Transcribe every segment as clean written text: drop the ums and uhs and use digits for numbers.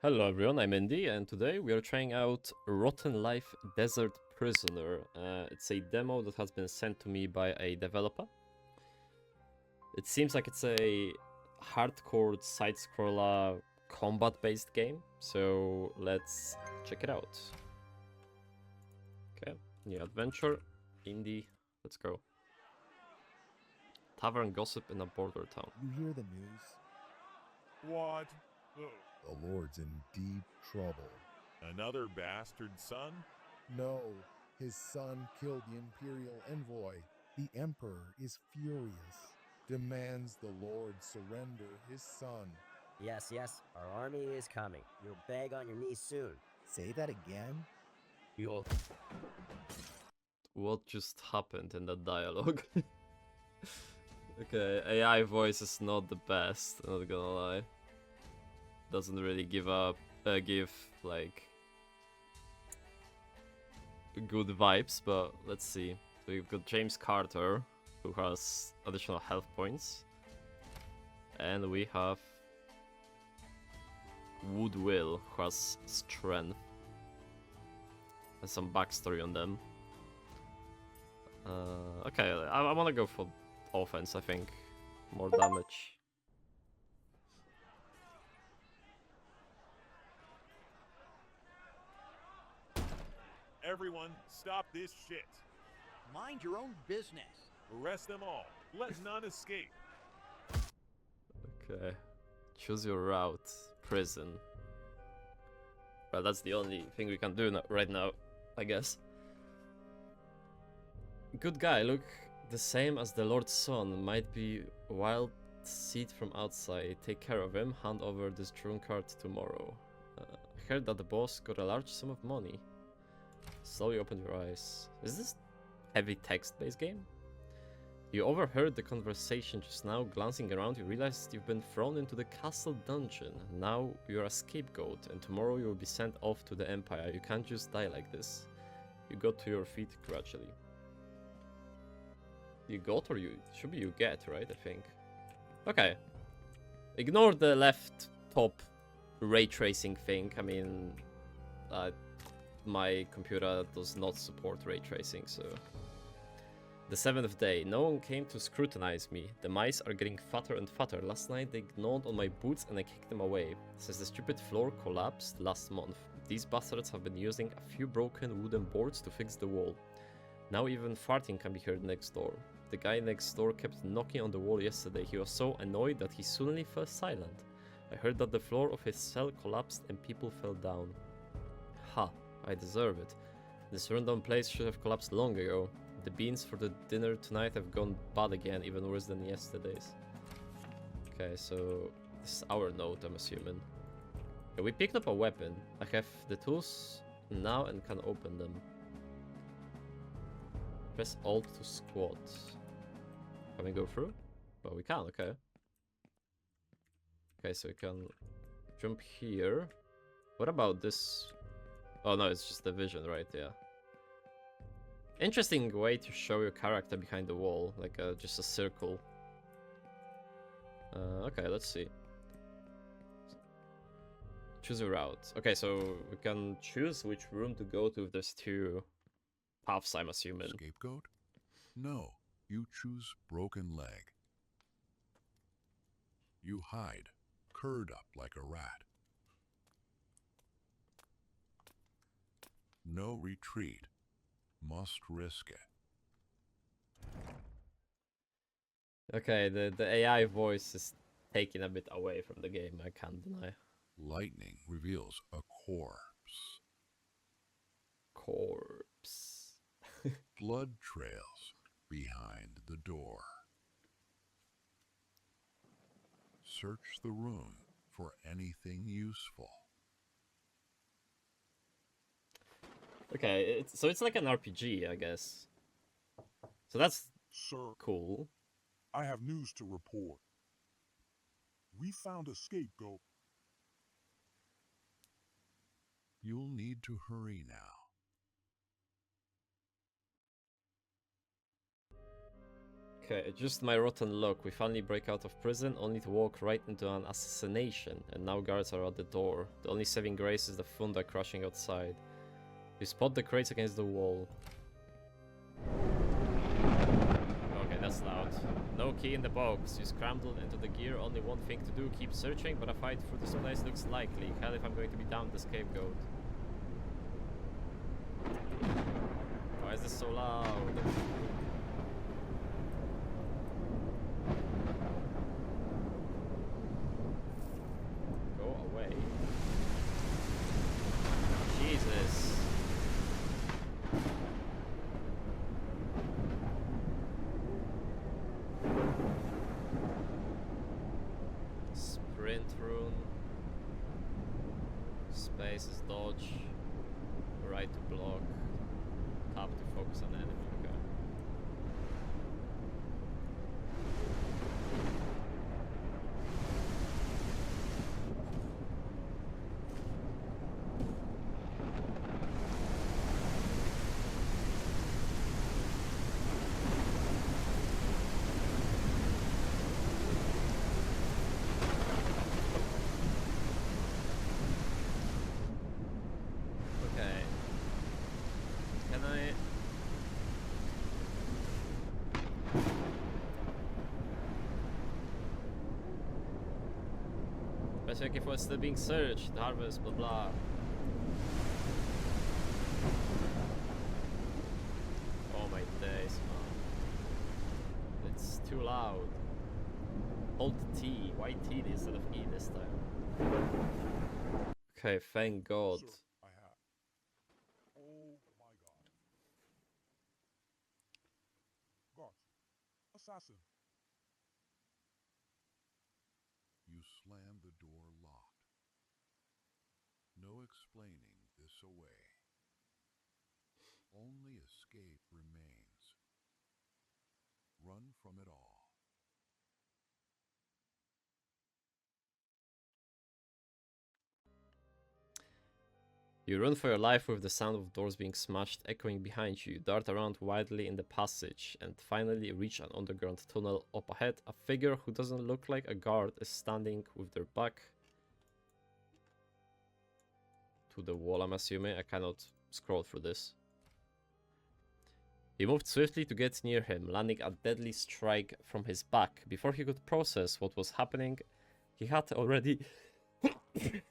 Hello everyone, I'm Indy, and today we are trying out Rotten Life Desert Prisoner. It's a demo that has been sent to me by a developer. It seems like it's a hardcore side-scroller combat-based game, so let's check it out. Okay, new adventure, Indy, let's go. Tavern gossip in a border town. You hear the news? What? The Lord's in deep trouble. Another bastard son? No, his son killed the Imperial envoy. The Emperor is furious, demands the Lord surrender his son. Yes, our army is coming. You'll beg on your knees soon. Say that again? You'll... What just happened in that dialogue? Okay, AI voice is not the best, I'm not gonna lie. Doesn't really give like good vibes, but let's see. So we've got James Carter, who has additional health points, and we have Woodwill, who has strength. There's some backstory on them. Okay, I want to go for offense. I think more damage. Everyone, stop this shit. Mind your own business. Arrest them all. Let none escape. Okay, choose your route. Prison. Well, that's the only thing we can do right now, I guess. Good guy, look the same as the Lord's son. Might be wild seed from outside. Take care of him. Hand over this drunkard tomorrow. I heard that the boss got a large sum of money. Slowly open your eyes. Is this heavy text-based game? You overheard the conversation just now. Glancing around, you realized you've been thrown into the castle dungeon. Now you're a scapegoat, and tomorrow you'll be sent off to the Empire. You can't just die like this. You got to your feet gradually. You got, or you should be you get, right? I think. Okay. Ignore the left top ray tracing thing. I mean, my computer does not support ray tracing, so. The 7th day. No one came to scrutinize me. The mice are getting fatter and fatter. Last night they gnawed on my boots and I kicked them away. Since the stupid floor collapsed last month, these bastards have been using a few broken wooden boards to fix the wall. Now even farting can be heard next door. The guy next door kept knocking on the wall yesterday. He was so annoyed that he suddenly fell silent. I heard that the floor of his cell collapsed and people fell down. Ha, I deserve it. This rundown place should have collapsed long ago. The beans for the dinner tonight have gone bad again, even worse than yesterday's. Okay, so this is our note, I'm assuming. Okay, we picked up a weapon. I have the tools now and can open them. Press Alt to squat. Can we go through? Well, we can, okay. Okay, so we can jump here. What about this? Oh no, it's just the vision, right? Yeah. Interesting way to show your character behind the wall, like just a circle. Okay, let's see. Choose a route. Okay, so we can choose which room to go to if there's two paths, I'm assuming. Scapegoat? No, you choose broken leg. You hide, curled up like a rat. No retreat. Must risk it. Okay, the AI voice is taking a bit away from the game, I can't deny. Lightning reveals a corpse. Corpse. Blood trails behind the door. Search the room for anything useful. Okay, so it's like an RPG, I guess. So that's Sir, cool. I have news to report. We found a scapegoat. You'll need to hurry now. Okay, just my rotten luck. We finally break out of prison, only to walk right into an assassination. And now guards are at the door. The only saving grace is the Funda crashing outside. You spot the crates against the wall. Okay, that's loud. No key in the box. You scramble into the gear. Only one thing to do. Keep searching, but a fight through this place looks likely. Hell if I'm going to be down the scapegoat. Why is this so loud? Go away. Jesus. Sprint rune. Space is dodge. Right to block. Tap to focus on enemy. Okay. Okay. Can I... Best check if we're still being searched. Harvest, blah blah. Oh my days, man. It's too loud. Hold T. Why T instead of E this time? Okay, thank God. Sir, I have. Oh my god. Guards. Assassin. You slam the door locked. No explaining this away. Only escape remains. Run from it all. You run for your life with the sound of doors being smashed echoing behind you, dart around wildly in the passage, and finally reach an underground tunnel. Up ahead, a figure who doesn't look like a guard is standing with their back to the wall, I'm assuming. I cannot scroll through this. You moved swiftly to get near him, landing a deadly strike from his back. Before he could process what was happening, he had already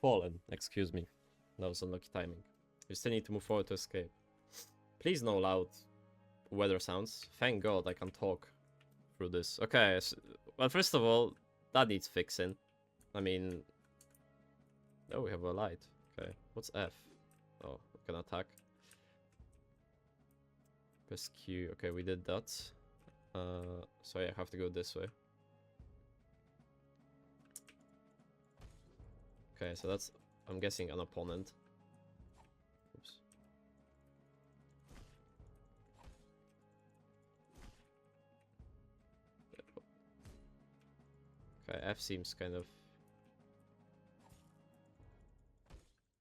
fallen. Excuse me. That was unlucky timing. You still need to move forward to escape. Please no loud weather sounds. Thank God I can talk through this. Okay, so, well, first of all, that needs fixing. I mean... Oh, we have a light. Okay, what's F? Oh, we can attack. Press Q. Okay, we did that. So yeah, I have to go this way. Okay, so that's... I'm guessing an opponent. Oops. Okay, F seems kind of...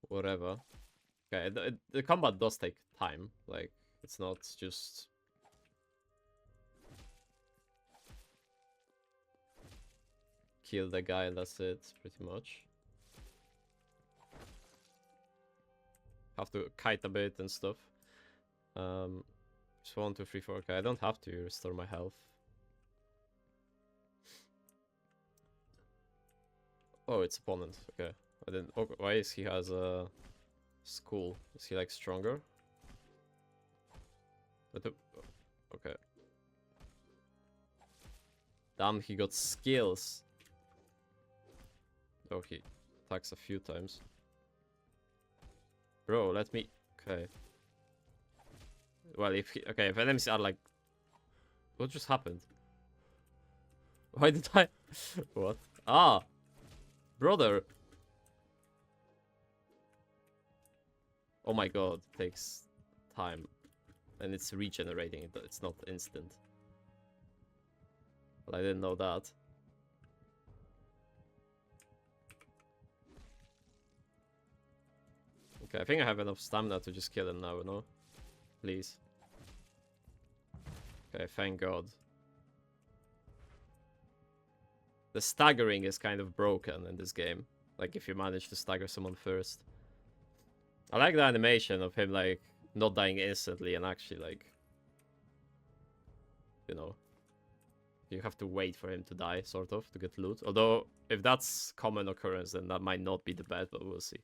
whatever. Okay, the combat does take time. Like, it's not just... kill the guy and that's it, pretty much. Have to kite a bit and stuff. Just 1, 2, 3, 4. Okay, I don't have to restore my health. Oh, it's opponent. Okay, I didn't. Oh, why is he has a school? Is he like stronger? Okay. Damn, he got skills. Oh, he attacks a few times. Bro, let me... Okay. Well, if enemies are like... What just happened? Why did I... What? Ah! Brother! Oh my god, it takes time. And it's regenerating, it's not instant. But I didn't know that. Okay, I think I have enough stamina to just kill him now, no? Please. Okay, thank God. the staggering is kind of broken in this game. Like if you manage to stagger someone first. I like the animation of him like not dying instantly and actually like, you know, you have to wait for him to die sort of to get loot. Although if that's common occurrence then that might not be the best, but we'll see.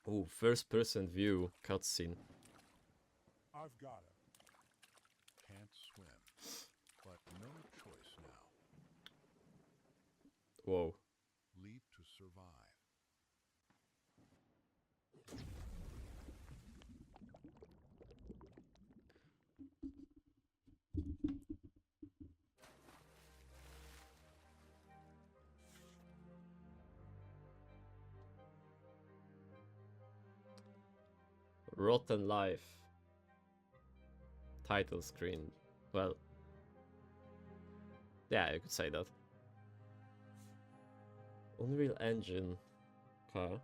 Ooh, first person view cutscene. I've got it. Can't swim, but no choice now. Whoa. Leap to survive. Rotten Life. Title screen. Well. Yeah, you could say that. Unreal Engine. Okay.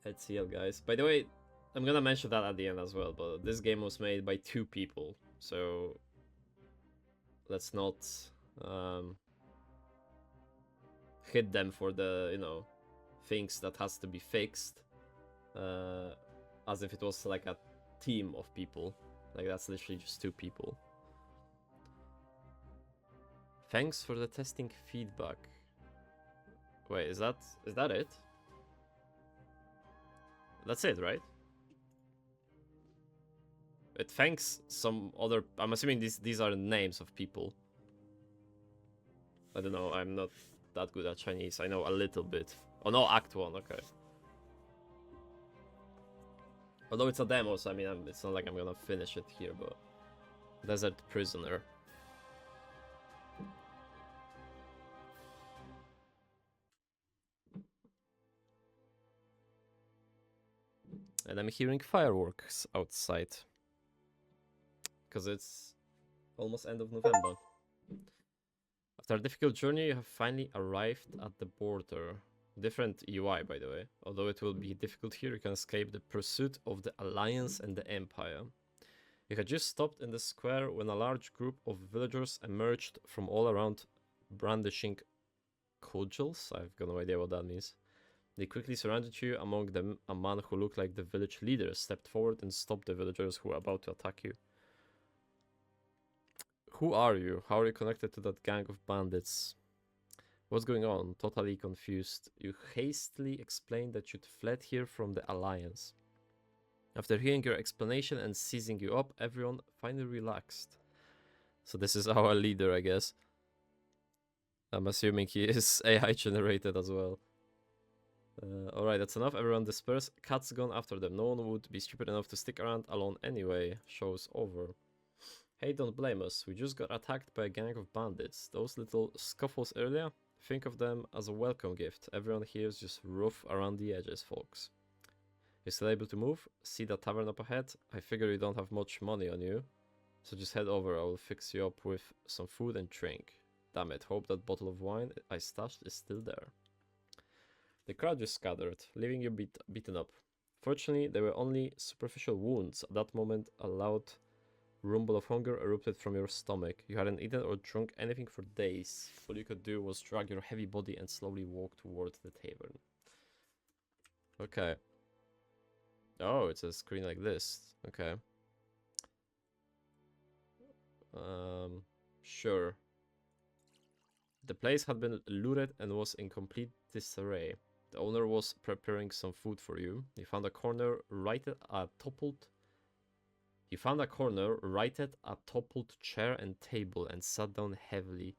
HCL, guys. By the way, I'm gonna mention that at the end as well, but this game was made by 2 people, so let's not hit them for the, you know, things that has to be fixed, as if it was like a team of people. Like that's literally just 2 people. Thanks for the testing feedback. Wait, is that it? That's it, right? It thanks some other... I'm assuming these are names of people. I don't know, I'm not that good at Chinese. I know a little bit. Oh no, Act 1, okay. Although it's a demo, so I mean, it's not like I'm gonna finish it here, but... Desert Prisoner. And I'm hearing fireworks outside. Because it's almost end of November. After a difficult journey, you have finally arrived at the border. Different UI, by the way. Although it will be difficult here, you can escape the pursuit of the Alliance and the Empire. You had just stopped in the square when a large group of villagers emerged from all around brandishing cudgels. I have got no idea what that means. They quickly surrounded you. Among them, a man who looked like the village leader stepped forward and stopped the villagers who were about to attack you. Who are you? How are you connected to that gang of bandits? What's going on? Totally confused. You hastily explained that you'd fled here from the Alliance. After hearing your explanation and seizing you up, everyone finally relaxed. So this is our leader, I guess. I'm assuming he is AI generated as well. Alright, that's enough. Everyone disperse. Cat's gone after them. No one would be stupid enough to stick around alone anyway. Show's over. Hey, don't blame us. We just got attacked by a gang of bandits. Those little scuffles earlier? Think of them as a welcome gift. Everyone here is just rough around the edges, folks. You still able to move? See that tavern up ahead? I figure you don't have much money on you. So just head over. I will fix you up with some food and drink. Damn it. Hope that bottle of wine I stashed is still there. The crowd just scattered, leaving you beaten up. Fortunately, there were only superficial wounds. At that moment, a loud rumble of hunger erupted from your stomach. You hadn't eaten or drunk anything for days. All you could do was drag your heavy body and slowly walk towards the tavern. Okay. Oh, it's a screen like this. Okay. Sure. The place had been looted and was in complete disarray. The owner was preparing some food for you. You found a corner right at a toppled chair and table and sat down heavily.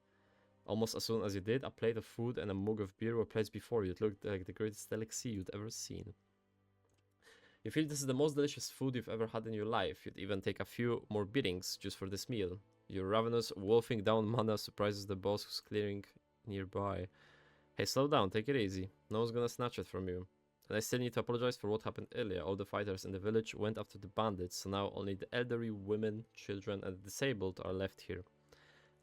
Almost as soon as you did, a plate of food and a mug of beer were placed before you. It looked like the greatest delicacy you'd ever seen. You feel this is the most delicious food you've ever had in your life. You'd even take a few more beatings just for this meal. Your ravenous, wolfing down mana surprises the boss who's clearing nearby. Hey, slow down, take it easy. No one's gonna snatch it from you. And I still need to apologize for what happened earlier. All the fighters in the village went after the bandits, so now only the elderly, women, children, and the disabled are left here.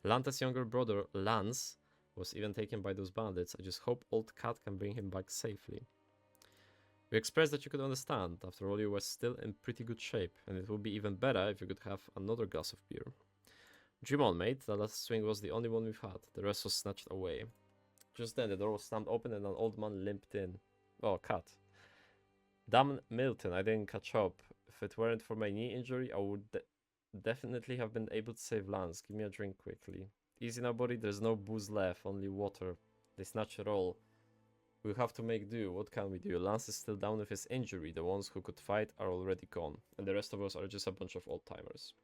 Lanta's younger brother, Lance, was even taken by those bandits. I just hope old Cat can bring him back safely. We expressed that you could understand. After all, you were still in pretty good shape, and it would be even better if you could have another glass of beer. Dream on, mate. The last swing was the only one we've had. The rest was snatched away. Just then, the door was slammed open and an old man limped in. Oh, cat. Damn Milton, I didn't catch up. If it weren't for my knee injury, I would definitely have been able to save Lance. Give me a drink quickly. Easy now, buddy. There's no booze left, only water. They snatched it all. We'll have to make do. What can we do? Lance is still down with his injury. The ones who could fight are already gone. And the rest of us are just a bunch of old-timers.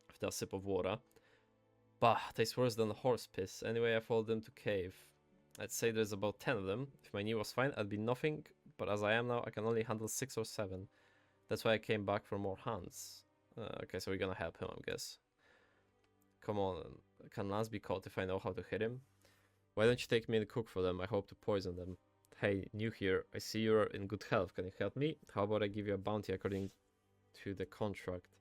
After a sip of water. Bah, tastes worse than horse piss. Anyway, I followed them to cave. I'd say there's about 10 of them. If my knee was fine, I'd be nothing. But as I am now, I can only handle 6 or 7. That's why I came back for more hands. Okay, so we're gonna help him, I guess. Come on. Can Lance be caught if I know how to hit him? Why don't you take me and cook for them? I hope to poison them. Hey, new here. I see you're in good health. Can you help me? How about I give you a bounty according to the contract?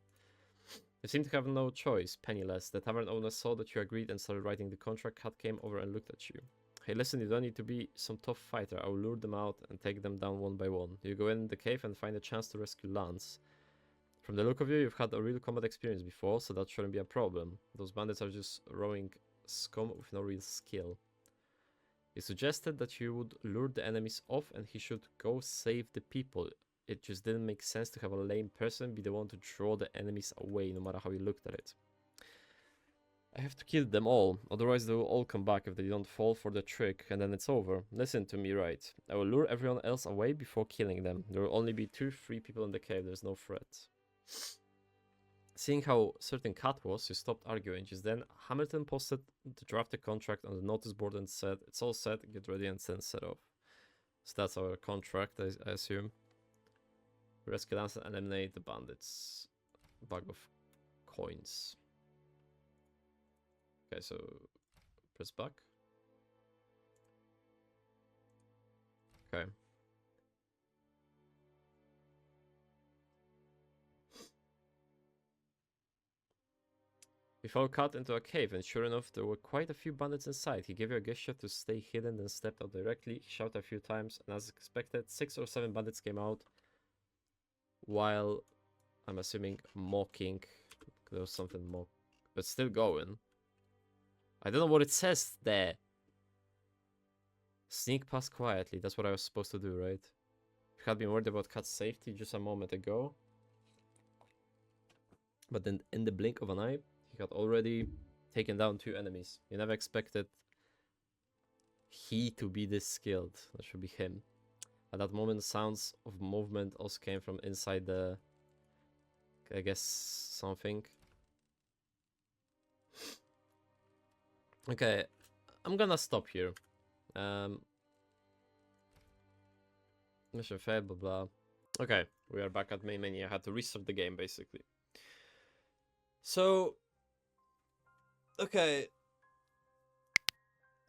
You seem to have no choice, penniless. The tavern owner saw that you agreed and started writing the contract. Cat came over and looked at you. Hey, listen, you don't need to be some tough fighter. I will lure them out and take them down one by one. You go in the cave and find a chance to rescue Lance. From the look of you, you've had a real combat experience before, so that shouldn't be a problem. Those bandits are just rowing scum with no real skill. He suggested that you would lure the enemies off and he should go save the people. It just didn't make sense to have a lame person be the one to draw the enemies away, no matter how you looked at it. I have to kill them all, otherwise they will all come back if they don't fall for the trick, and then it's over. Listen to me right. I will lure everyone else away before killing them. There will only be 2-3 people in the cave, there's no threat. Seeing how certain Cat was, you stopped arguing. Just then, Hamilton posted the drafted contract on the notice board and said, it's all set, get ready and send set off. So that's our contract, I assume. Rescue Lance and eliminate the bandits. Bag of coins. Okay, so press back. Okay. We followed Cat into a cave, and sure enough, there were quite a few bandits inside. He gave you a gesture to stay hidden, then stepped out directly. He shouted a few times, and as expected, 6 or 7 bandits came out. While, I'm assuming, mocking. There was something mock, but still going. I don't know what it says there. Sneak past quietly. That's what I was supposed to do, right? You had been worried about Cat's safety just a moment ago. But then, in the blink of an eye, he had already taken down 2 enemies. You never expected he to be this skilled. That should be him. At that moment, sounds of movement also came from inside the... I guess something. Okay, I'm gonna stop here. Mission failed, blah blah. Okay, we are back at main menu. I had to restart the game basically. So, okay,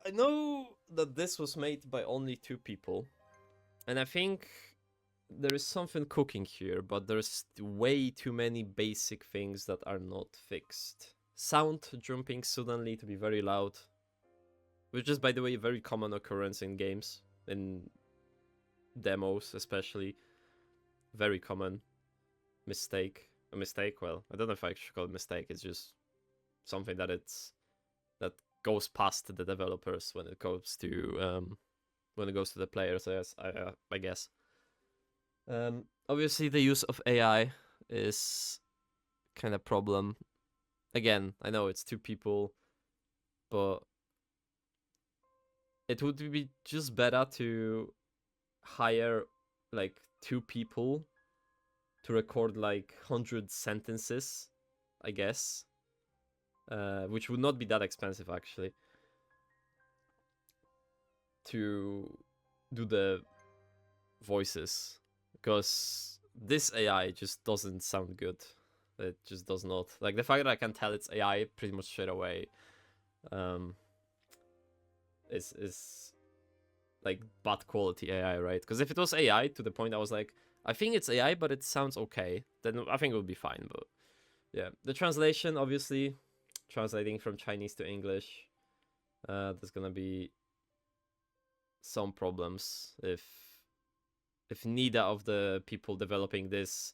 I know that this was made by only 2 people, and I think there is something cooking here, but there's way too many basic things that are not fixed. Sound jumping suddenly to be very loud, which is, by the way, a very common occurrence in games, in demos especially. Very common mistake. A mistake, well, I don't know if I should call it mistake, it's just something that that goes past the developers when it goes to the players, I guess. Obviously the use of AI is kind of problem. Again, I know it's 2 people, but it would be just better to hire like 2 people to record like 100 sentences, I guess, which would not be that expensive actually, to do the voices, because this AI just doesn't sound good. It just does not. Like, the fact that I can tell it's AI pretty much straight away is like bad quality AI, right? Because if it was AI to the point I was like, I think it's AI, but it sounds okay, then I think it would be fine. But yeah, the translation, obviously, translating from Chinese to English, there's gonna be some problems if neither of the people developing this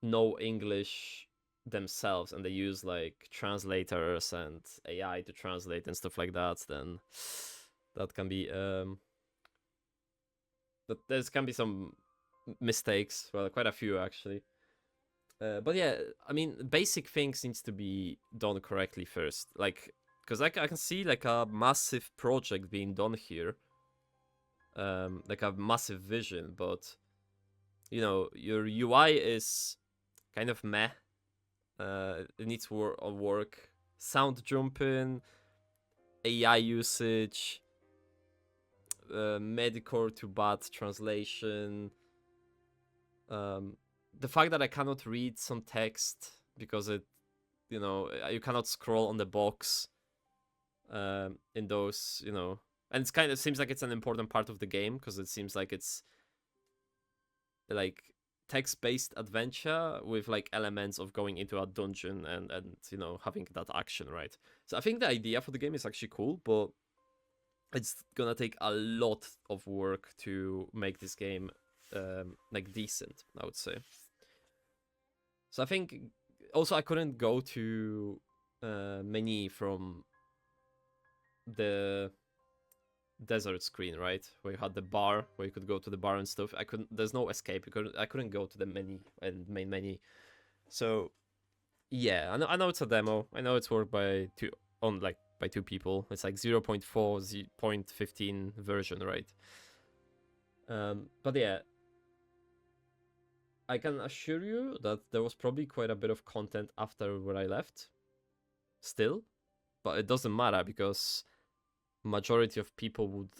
know English themselves and they use like translators and AI to translate and stuff like that, then that can be that there can be some mistakes. Well, quite a few actually. But yeah, I mean, basic things needs to be done correctly first. Like, because I can see like a massive project being done here. Like a massive vision, but you know, your UI is kind of meh. It needs work. Sound jumping, AI usage, medicore to bad translation. The fact that I cannot read some text because it, you know, you cannot scroll on the box in those, you know, and it's kind of seems like it's an important part of the game because it seems like it's like text-based adventure with like elements of going into a dungeon and you know, having that action, right? So I think the idea for the game is actually cool, but it's gonna take a lot of work to make this game like decent, I would say. So I think also I couldn't go to menu from the desert screen, right? Where you had the bar, where you could go to the bar and stuff. There's no escape. I couldn't go to the menu and main menu. So yeah, I know it's a demo. I know it's worked by two people. It's like 0.4, 0.15 version, right? But yeah, I can assure you that there was probably quite a bit of content after where I left still, but it doesn't matter because majority of people would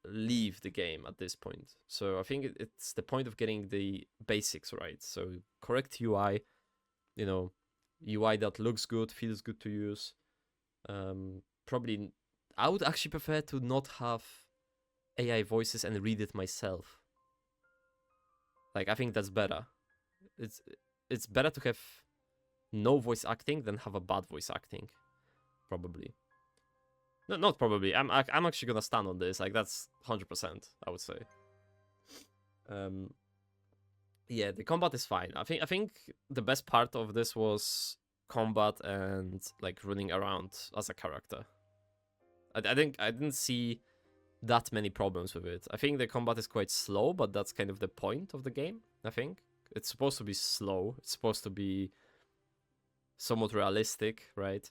leave the game at this point. So I think it's the point of getting the basics right. So correct UI, you know, UI that looks good, feels good to use. Probably, I would actually prefer to not have AI voices and read it myself. Like, I think that's better. It's better to have no voice acting than have a bad voice acting, probably. No, not probably. I'm actually gonna stand on this. Like, that's 100%, I would say. Yeah, the combat is fine. I think the best part of this was combat and like running around as a character. I think I didn't see that many problems with it. I think the combat is quite slow, but that's kind of the point of the game. I think it's supposed to be slow. It's supposed to be somewhat realistic, right?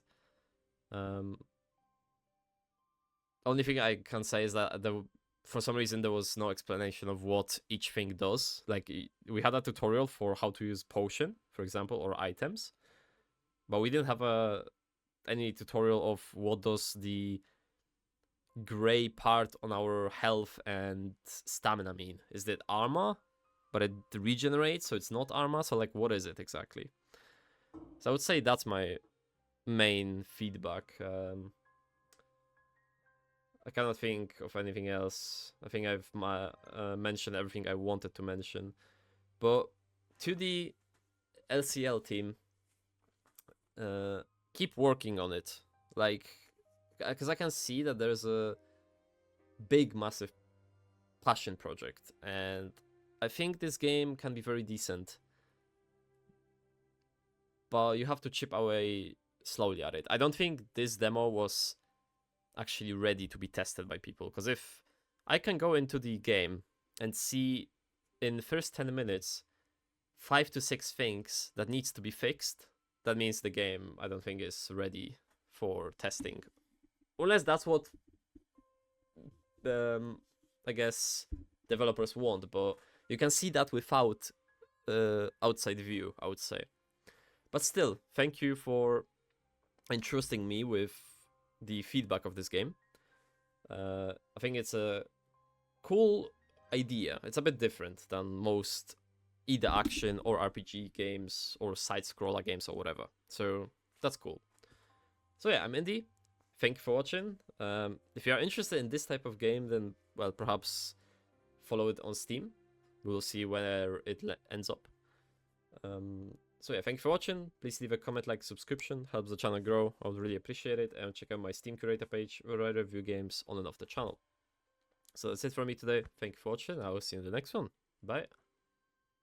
Only thing I can say is that for some reason there was no explanation of what each thing does. Like, we had a tutorial for how to use potion, for example, or items, but we didn't have any tutorial of what does the gray part on our health and stamina mean. Is it armor? But it regenerates, so it's not armor. So like, what is it exactly? So I would say that's my main feedback. I cannot think of anything else. I think I've mentioned everything I wanted to mention. But to the LCL team, keep working on it. Like, because I can see that there's a big, massive passion project. And I think this game can be very decent. But you have to chip away slowly at it. I don't think this demo was actually ready to be tested by people, because if I can go into the game and see in the first 10 minutes 5 to 6 things that needs to be fixed, that means the game, I don't think, is ready for testing, unless that's what I guess developers want. But you can see that without outside view, I would say. But still, thank you for entrusting me with the feedback of this game. I think it's a cool idea. It's a bit different than most either action or RPG games or side-scroller games or whatever. So that's cool. So yeah, I'm Indy. Thank you for watching. If you are interested in this type of game, then, well, perhaps follow it on Steam. We'll see where it ends up. So yeah, thank you for watching. Please leave a comment, like, subscription. Helps the channel grow. I would really appreciate it. And check out my Steam curator page where I review games on and off the channel. So that's it for me today. Thank you for watching. I will see you in the next one. Bye.